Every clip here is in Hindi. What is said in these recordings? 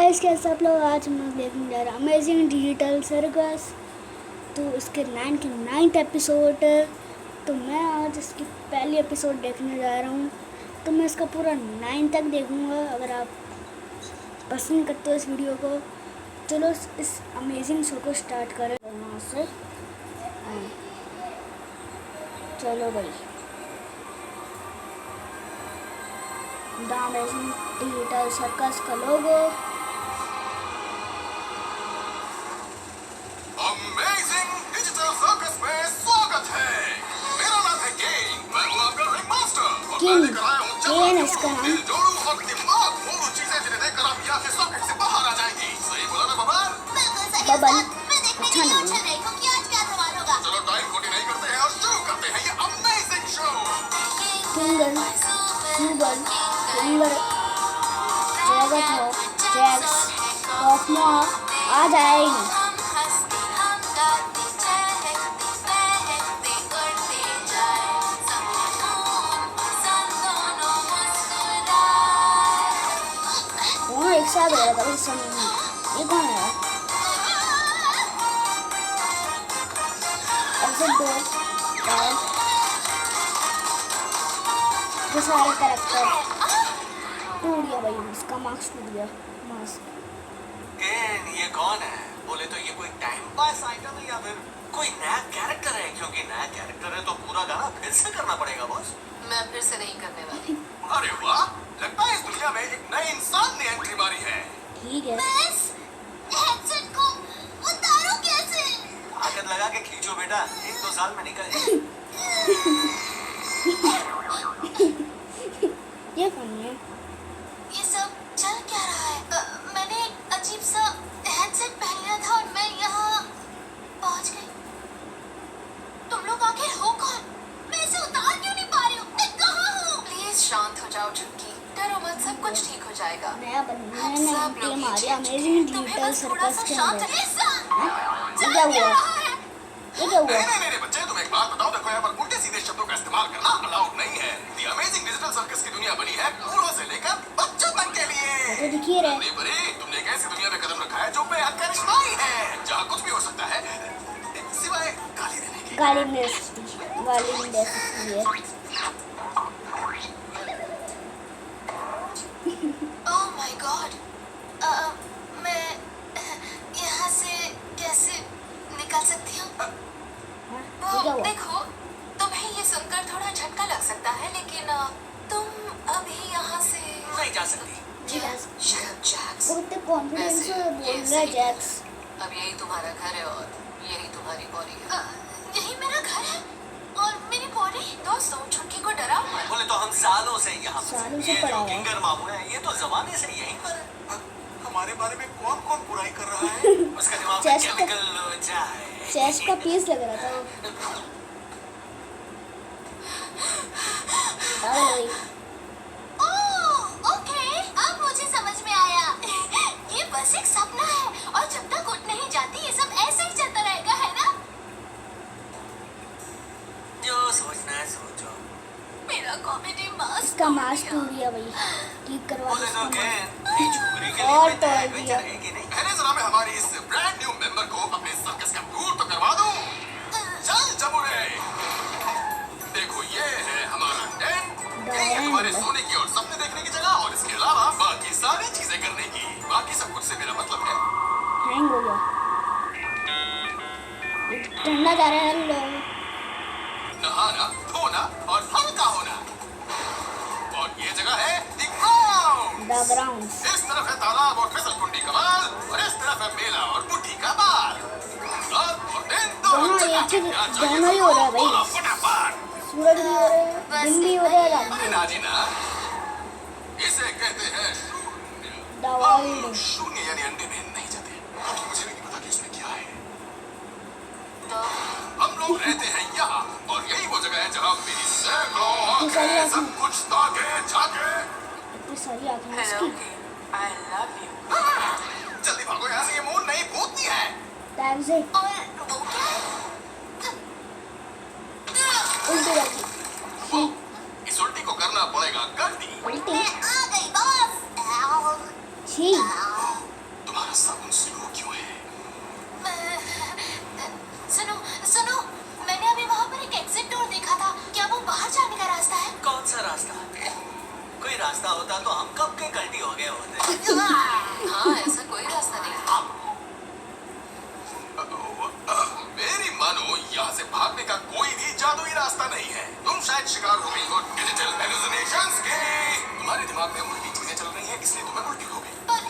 गाइस कैसे आप लोग। आज मैं देखने जा रहा हूँ अमेजिंग डिजिटल सर्कस। तो इसके 9th एपिसोड। तो मैं आज इसकी पहली एपिसोड देखने जा रहा हूँ। तो मैं इसका पूरा 9 तक देखूँगा। अगर आप पसंद करते हो इस वीडियो को, चलो इस अमेजिंग शो को स्टार्ट करें यहाँ से। चलो भाई, द अमेजिंग डिजिटल सर्कस का लोगो। अमेजिंग डिजिटल सर्कस में स्वागत है। मेरा नाम है केन, मैं हूँ आपका रिंग मास्टर और मैं लेकर आया हूँ केन इसका नाम। दिल जोड़ू और दिमाग मोड़ू चीजें जिन्हें देखकर आप यहाँ से सॉकेट से बाहर आ जाएंगी। सही बोला ना बबल? बबल अच्छा नाम है। चलो टाइम खोटी नहीं करते हैं और शुरू करते हैं ये अमेजिंग शो। किंगल, क्यूबल, किंगर, जैगथ, जैक्स, कॉस्मो आ जाएगी। दोनों एक साथ रहा था इस समय में। ये कौन है? एपिसोड 2 ये सारे कैरेक्टर टूट गया भाई। इसका मास्क टूट गया। मास्क केन, ये कौन है? बोले तो ये कोई टाइम पास आइटम है या फिर कोई नया कैरेक्टर है? क्योंकि नया कैरेक्टर है तो पूरा गाना फिर से करना पड़ेगा बॉस। मैं फिर से नहीं करने वाली। अरे वाह, लगता है इस दुनिया में एक नए इंसान ने एंट्री मारी है। ठीक है। हेडसेट को उतारो कैसे? ताकत लगा के खींचो बेटा, 1-2 साल में निकल जाए। ये कौन है? ये सब चल क्या रहा है? मैंने एक अजीब सा हेडसेट पहन लिया था और मैं यहाँ पहुँच गई। तुम लोग आखिर हो कौन? मैं इसे उतार क्यों नहीं पा रही हूँ? मैं कहाँ हूँ? प्लीज शांत हो जाओ चुटकी, डरो मत, सब कुछ ठीक हो जाएगा। नया बनने ने टीम आ रही है अमेजिंग डिजिटल सर्कस के अंदर। ये क्या हुआ? ये क्या हुआ? नहीं बच्चे, तुम एक बात बताओ। देखो यहाँ पर उल्टे सीधे शब्दों का इस्तेमाल करना अलाउड नहीं है। दी अमेजिंग डिजिटल सर्कस की दुनिया बनी है बूढ़ों से लेकर बच्चों तक के लिए। तो दिखिए रहे। नहीं परी, तुमने एक ऐसी दुनिया में कदम रखा है जो बेहद करिश्माई है, जहाँ कुछ भी हो सकता है सिवाय गाली देने के। गाली नहीं दे सकती है। ओह माय गॉड, मैं यहाँ से कैसे निकल सकती हूँ? ये क्या हुआ? देखो, तुम्हें ये सुनकर थोड़ा झटका लग सकता है, लेकिन तुम अभी यहाँ से नहीं जा सकती। जैक्स, वो इतने कॉन्फिडेंस से बोल रहा है जैक्स। अब यही तुम्हारा घर है और यही तुम्हारी बॉडी है। यही मेरा घर है और मेरी बॉडी। दोस्तों, छुटकी को डराओ मत। बोले तो हम सालों से यहाँ सालों से ये पड़ा जो है। किंगर मामू है, ये तो जमाने से यहीं पर है। हमारे बारे में कौन कौन बुराई कर रहा है? उसका दिमाग में चेस्ट का- केमिकल जाए। चेस्ट का पीस लग रहा था वो। ओह, ओके, अब मुझे समझ में आया। ये बस एक सपना है और जब तक उठ नहीं जाती ये सब ऐसे ही चलता रहेगा, है ना? जो सोचना है सोचो। मेरा कॉमेडी मास्क इसका मास्क टूट गया भाई। ठीक करवा दो बोले तो इसका केन, मास्क। ये छोकरी के और लिए तो कोई दिया। एडवेंचर है कि नहीं? पहले जरा मैं हमारी इस ब्रांड न्यू मेंबर को अपने सर्कस का टूर तो करवा दूं। चल जमुरे, देखो ये है हमारा टेंट। ये हमारे सोने की और सपने देखने की जगह और इसके अलावा बाकी सारी चीजें करने की। बाकी सब कुछ से मेरा मतलब है हैंग हो गया। ठंडा जा रहा है लोग। नहाना, धोना और हल्का होना। और ये जगह है द ग्राउंड। The ground. इस तरफ है तालाब और फिसलकुंडी का बाल और इस तरफ है मेला और बुढ़ी का बाल। रात और दिन दोनों एक ही- दोनों ही हो रहा है भाई। फटाफट। सूरज भी हो रहा है, दिन भी हो रहा है, रात भी हो रहा है। नाजिना, इसे कहते हैं द वर्ल्ड। शून्य, यानी अंडे में नहीं जाते, क्योंकि मुझे भी नहीं पता कि इसमें क्या है। तो हम लोग रहते हैं यहाँ और यही वो जगह है जहाँ मेरी सैकड़ों सारी आंखें आंखें। सब कुछ ताके झाके। इतनी सारी आँखें हैं हेलो, इसकी। I love you. जल्दी भागो यहाँ से, ये मोर नहीं भूतनी है। टाइम से और वो क्या है? उल्टी करती। वो, इस उल्टी को करना पड़ेगा गलती। उल्टी। मैं आ गई बॉस। छी।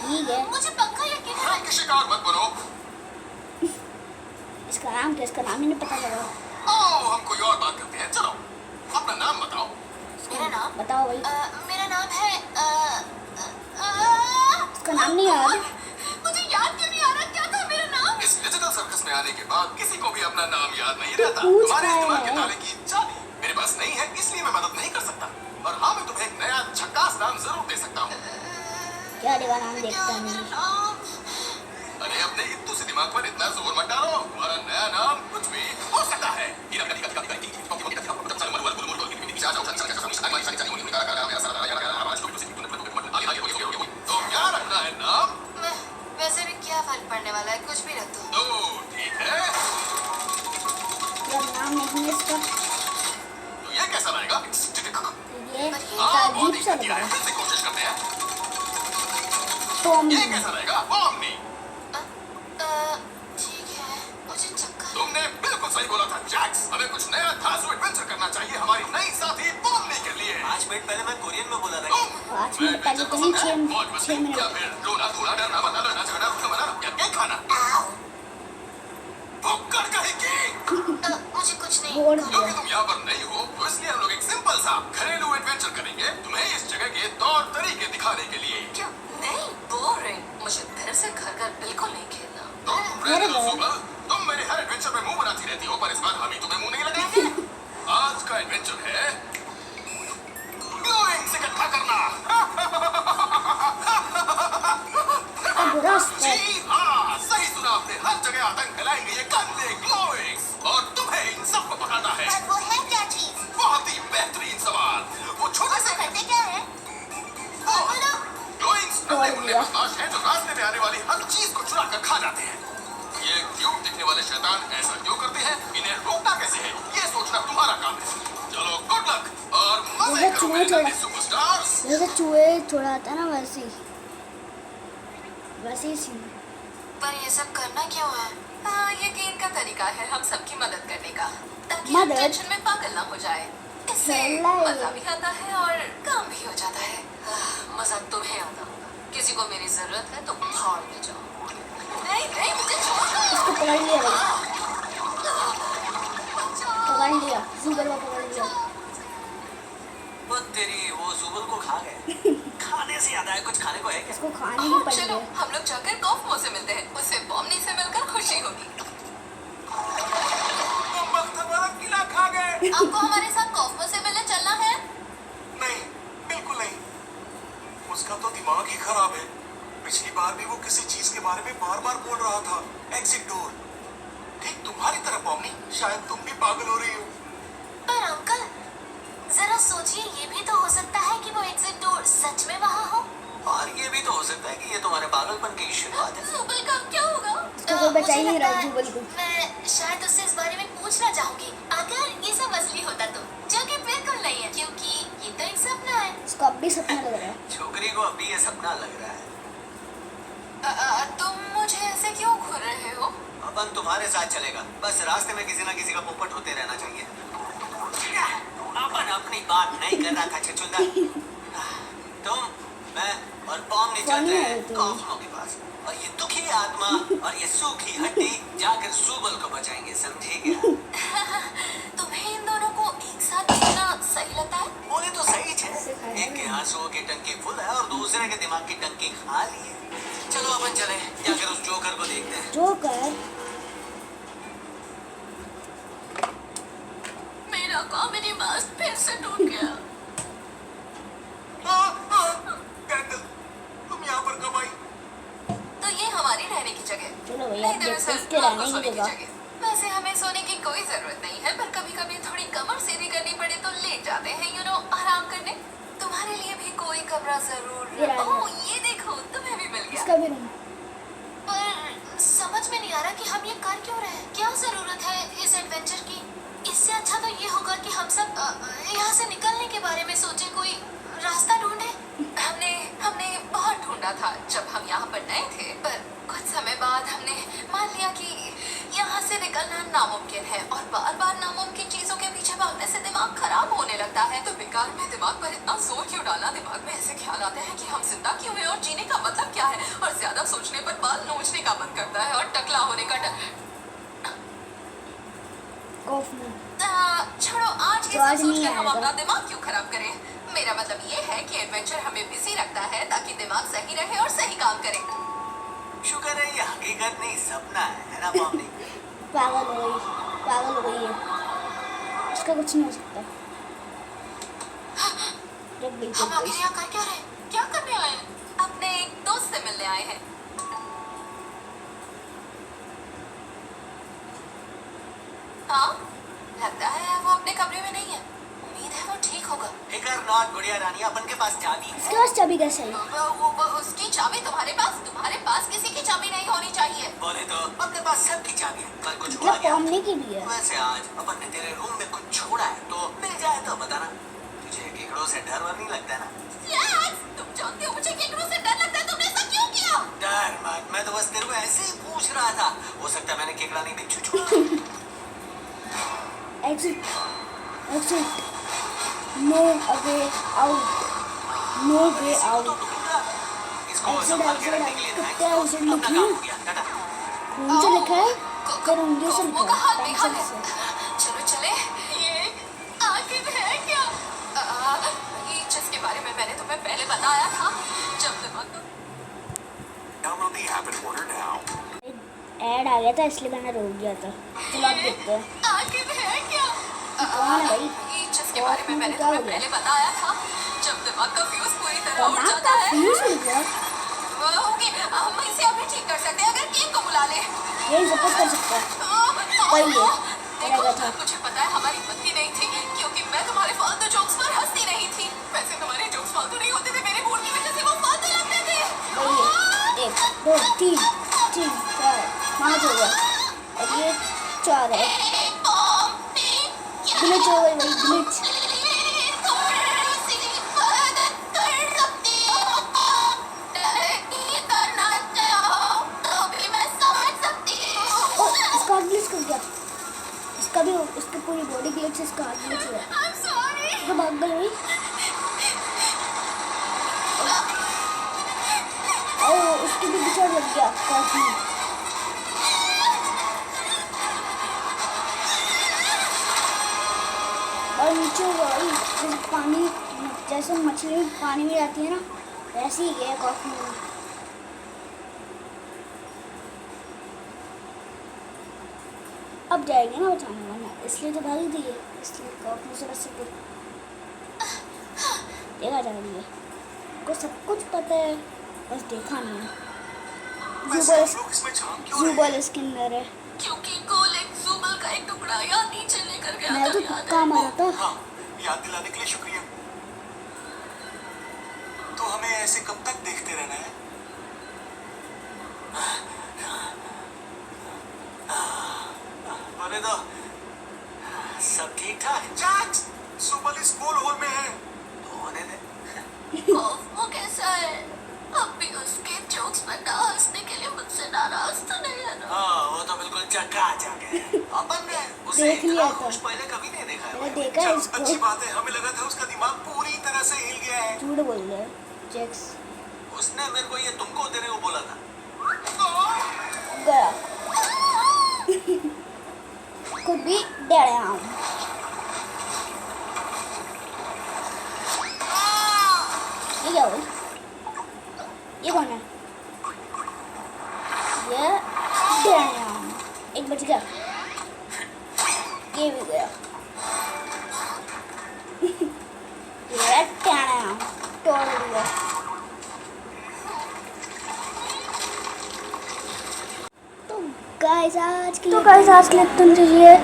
ठीक है। मुझे पक्का यकीन है। रंग की शिकार मत बनो। इसका नाम क्या? इसका नाम ही नहीं पता लगा। आओ हम कोई और बात करते हैं। चलो अपना नाम बताओ। मेरा नाम बताओ भाई। मेरा नाम है इसका नाम नहीं याद। मुझे याद क्यों नहीं आ रहा? क्या था मेरा नाम? इस डिजिटल सर्कस में आने के बाद किसी को भी अपना नाम याद नहीं रहता। पूछ तुम्हारे रहा दिमाग के है। ताले की चाबी मेरे पास नहीं है, इसलिए मैं मदद नहीं कर सकता। और हाँ, मैं तुम्हें एक नया झकास नाम जरूर दे सकता हूँ। क्या देगा नाम? देखता क्या मेरा नहीं। अरे अपने इत्तू से दिमाग पर इतना जोर मत डालो। तुम्हारा नया नाम कुछ भी हो सकता है। तो क्या रखना है नाम? वैसे भी क्या फर्क पड़ने वाला है, कुछ भी रख दो। तो ठीक है, जब नाम नहीं है इसका। तो ये कैसा रहेगा? ये हाँ, बहुत अजीब ही सा घटिया लग है। रहा फिर से कोशिश करते हैं। है। टॉम। ये कैसा रहेगा? पॉमनी। ठीक है, मुझे चक्कर। तुमने बिल्कुल सही बोला था जैक्स। हमें कुछ नया धांसू एडवेंचर करना चाहिए हमारी नई साथी पॉमनी के लिए। 5 मिनट पहले मैं कोरियन में बोला था कि 5 मिनट पहले तो नहीं, 6 मिनट। या फिर रोना धोना डरना मरना लड़ना झगड़ना रूठा मना या केक खाना। भुक्कड़ कहेगी। मुझे कुछ नहीं। बोल क्योंकि तुम यहाँ पर नहीं हो तो इसलिए हम लोग एक सिंपल सा घरेलू एडवेंचर करेंगे तुम्हें इस जगह के तौर तरीके दिखाने के लिए। क्यों नहीं? बोरिंग। मुझे फिर से घर बिल्कुल नहीं खेलना। तुम रहने दो सुबह। तुम मेरे हर एडवेंचर में मुंह बनाती रहती हो, पर इस बार हम ही तुम्हें मुंह नहीं लगाएंगे। आज का एडवेंचर है ग्लोइंग्स इकट्ठा करना। बुरा स्टेप। जी हाँ, सही सुना आपने। हर जगह आतंक फैलाएंगे ये गंदे ग्लोइंग्स और तुम्हें इन सबको पकड़ना है। पर वो है क्या चीज? बहुत ही बेहतरीन सवाल। वो छोटे से करते क्या है? बोलो। ग्लोइंग्स नन्हे मुन्ने बदमाश हैं जो रास्ते में आने वाली हर चीज को चुरा कर खा जाते हैं। ये क्यूट दिखने वाले शैतान ऐसा क्यों करते हैं? इन्हें रोकना कैसे है? ये सोचना तुम्हारा काम है। चलो गुड लक और मजे करो मेरे नन्हे सुपरस्टार्स। जैसे चूहे छुड़ाता है ना, वैसे ही सीन। पर ये सब करना क्यों है? हाँ, ये गेम का तरीका है हम सबकी मदद करने का, ताकि मदद? हम टेंशन में पागल ना हो जाए। इससे सही। मजा भी आता है और काम भी हो जाता है। मजा तुम्हें आता होगा। किसी को मेरी जरूरत है तो भाड़ में जाओ। नहीं नहीं, मुझे छोड़ो। इसको पकड़ लिया भाई। पकड़ लिया, जुबल को पकड़ लिया। वो तेरी वो जुबल को खा गए। खाने से याद आया, कुछ खाने को है क्या? इसको खाने ही पड़ चलो गया। हम लोग जाकर कॉफमो से मिलते हैं, उससे बॉम्बनी से मिलकर खुशी होगी। तुम वक्त हमारा किला खा गए। आपको हमारे साथ कॉफमो से मिलने चलना है? नहीं, बिल्कुल नहीं। उसका तो दिमाग ही खराब है। पिछली बार भी वो किसी चीज के बारे में बार बार बोल रहा था। Exit door. ठीक तुम्हारी तरह पॉमनी, शायद तुम भी पागल हो रही हो। पर अंकल, जरा सोचिए, ये भी तो हो सकता है कि वो एग्जिट डोर सच में वहाँ हो। और ये भी तो हो सकता है कि ये तुम्हारे पागलपन की शुरुआत है। जुबल का क्या होगा? इसको कोई बचा ही मुझे नहीं रहा लगता है जुबल को। मैं शायद उससे इस बारे में पूछना चाहूंगी, अगर ये सब असली होता तो, जो कि बिल्कुल नहीं है, क्योंकि ये तो एक सपना है। इसको अब भी सपना लग रहा है। छोकरी को अभी ये सपना लग रहा है। तुम मुझे ऐसे क्यों घूर रहे हो? अपन तुम्हारे साथ चलेगा, बस रास्ते में किसी ना किसी का पोपट होते रहना चाहिए। अपन अपनी बात नहीं कर रहा था छछुंदर। तुम, मैं और पॉमनी चलते हैं कॉफमो के पास, और ये दुखी आत्मा और ये सूखी हड्डी जाकर जुबल को बचाएंगे, समझे क्या? तुम्हें इन दोनों को एक साथ देखना सही लगता है? बोले तो सही है। एक के आंसुओं की टंकी फुल है और दूसरे के दिमाग की टंकी खाली है। चलो अपन चले, जाकर उस जोकर को देखते हैं। जोकर? मेरा कॉमेडी मास्क फिर से टूट गया। कैंडल, तुम यहाँ पर कब आई? तो ये हमारी रहने की जगह। चलो भैया, नहीं, देखते दरअसल इसके आपको रहने सोने की जगह। वैसे हमें सोने की कोई जरूरत नहीं है, पर कभी कभी थोड़ी कमर सीधी करनी पड़े तो लेट जाते हैं, आराम करने। तुम्हारे लिए भी कोई कमरा जरूर। ये रहा। ओह, ये देखो, तुम्हें भी मिल गया। इसका भी रूम। पर समझ में नहीं आ रहा कि हम ये कर क्यों रहे हैं। क्या जरूरत है इस एडवेंचर की? इससे अच्छा तो ये होगा कि हम सब यहाँ से निकलने के बारे में सोचें, कोई रास्ता ढूंढे। हमने बहुत ढूंढा था जब हम यहाँ पर नए थे, पर कुछ समय बाद हमने मान लिया कि यहाँ से निकलना नामुमकिन है, और बार बार नामुमकिन चीजों के पीछे भागने से दिमाग खराब होने लगता है। तो बेकार में दिमाग पर इतना जोर क्यों डालना? दिमाग में ऐसे ख्याल आते हैं कि हम जिंदा क्यों हैं और जीने का मतलब क्या है, और कॉफी। छोड़ो, आज तो ये आज सब नहीं सोचकर हम आएगा। अपना दिमाग क्यों खराब करें। मेरा मतलब ये है कि एडवेंचर हमें बिजी रखता है ताकि दिमाग सही रहे और सही काम करे। शुक्र है ये हकीकत नहीं सपना है ना मम्मी? पागल हो गई है, इसका कुछ नहीं हो सकता। जब बिल्कुल हम आखिर यहाँ कर क्या रहे हैं? क्या करने आए हैं? अपने एक दोस्त से मिलने आए हैं। हाँ, लगता है वो अपने कमरे में नहीं है। उम्मीद है वो ठीक होगा। फिकर नॉट गुड़िया रानी, अपन के पास चाबी है। इसके पास चाबी कैसे है? उसकी चाबी तुम्हारे पास किसी की चाबी नहीं होनी चाहिए। बोले तो अपने पास सबकी चाबी है। कल कुछ हुआ मतलब क्या? पॉमने की भी है। वैसे आज अपन ने तेरे रूम में कुछ छोड़ा है तो मिल जाए तो बताना। तुझे केकड़ों से डर वर नहीं लगता ना? Yes! तुम जानते हो मुझे केकड़ों से डर लगता है। तुमने ऐसा क्यों किया? डर मत, मैं तो बस तेरे को ऐसे ही पूछ रहा था। हो सकता है मैंने केकड़ा नहीं बिच्छू छोड़ा। Exit no way out, no way तो आउट। ढूंढा। इसको Exit, संभाल के exit, रखने के लिए exit, थैंक्स exit तो अपना लिखी काम है। हो गया। टाटा। कौन से लिखा है? करंगे से लिखा कौमों का है, हाल बेहाल पेंसिल है। से। चलो चले। ये आखिर है क्या? ये जिसके बारे में मैंने तुम्हें पहले बताया था। जब दिमाग Download the app and order now. Ad आ गया था इसलिए मैंने रोक दिया था। चलो आप देखते हैं आखिर है क्या? कौन है भाई? ये जिसके बारे में मैंने क्या हो तुम्हें गया? पहले बताया था। जब दिमाग का फ्यूज पूरी तरह उड़ दिमाग जाता का है। फ्यूज उड़ गया? ओके, हम इसे अभी ठीक कर सकते हैं अगर केक को बुला ले। ये सपोज कर सकता है। वही है, देखो, रहेगा था। मुझे पता है हमारी बनती नहीं थी क्योंकि मैं तुम्हारे फालतू जोक्स पर हंसती नहीं थी। वैसे तुम्हारे जोक्स फालतू नहीं होते थे, मेरे मूड की वजह से वो फालतू लगते थे। वही है, 1 2 3 4 5 हो गया। अब ये 4 है। ग्लिच हो गई भाई, ग्लिच। और इसका ग्लिच कर गया। इसका भी, इसकी पूरी बॉडी ग्लिच, इसका ग्लिच हुआ। तो भाग गई। और उसकी भी बिछड़ लग गया काफी। और नीचे वही जैसे पानी, जैसे मछली पानी में जाती है ना, वैसे ही है कॉफी में। अब जाएगी ना बचाने वाला, इसलिए तो भागी थी ये, इसलिए कॉफी से बच सके। देखा जा रही है को सब कुछ पता है, बस देखा नहीं है। वैसे आप लोग इसमें झांक क्यों रहे हैं? जुबल इसके अंदर है। क्योंकि गोल एक जुबल का एक टुकड़ा या नीचे लेकर गया मैं तो था, याद तुक्का मारा था। हाँ, याद दिलाने के लिए शुक्रिया। तो हमें ऐसे कब तक देखते रहना है? बोले तो सब ठीक ठाक। जैक्स, सुबल इस गोल होल में है। तो होने दे। वो कैसा है? अब भी उसके जोक्स पर ना हंसने के लिए मुझसे नाराज तो नहीं है ना? हाँ, वो तो बिल्कुल चकाचक है। अपन ने उसे देख लिया इतना था। खुश पहले कभी नहीं देखा है। मैंने देखा है चल, अच्छी इसको। बात है। हमें लगा था उसका दिमाग पूरी तरह से हिल गया है। झूठ बोल रहा है जैक्स। उसने मेरे को ये तुमको देने को बोला था। गया खुद भी डर रहा हूँ। ये क्या हुई? ये कौन है? ये डर रहा हूँ। एक बच गया, ये भी गया। ये टैना तोड़ दिया। गाइस आज के लिए तुम चाहिए।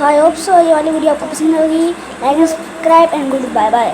आई होप सो ये वाली वीडियो आपको पसंद होगी। Like and subscribe and good bye bye.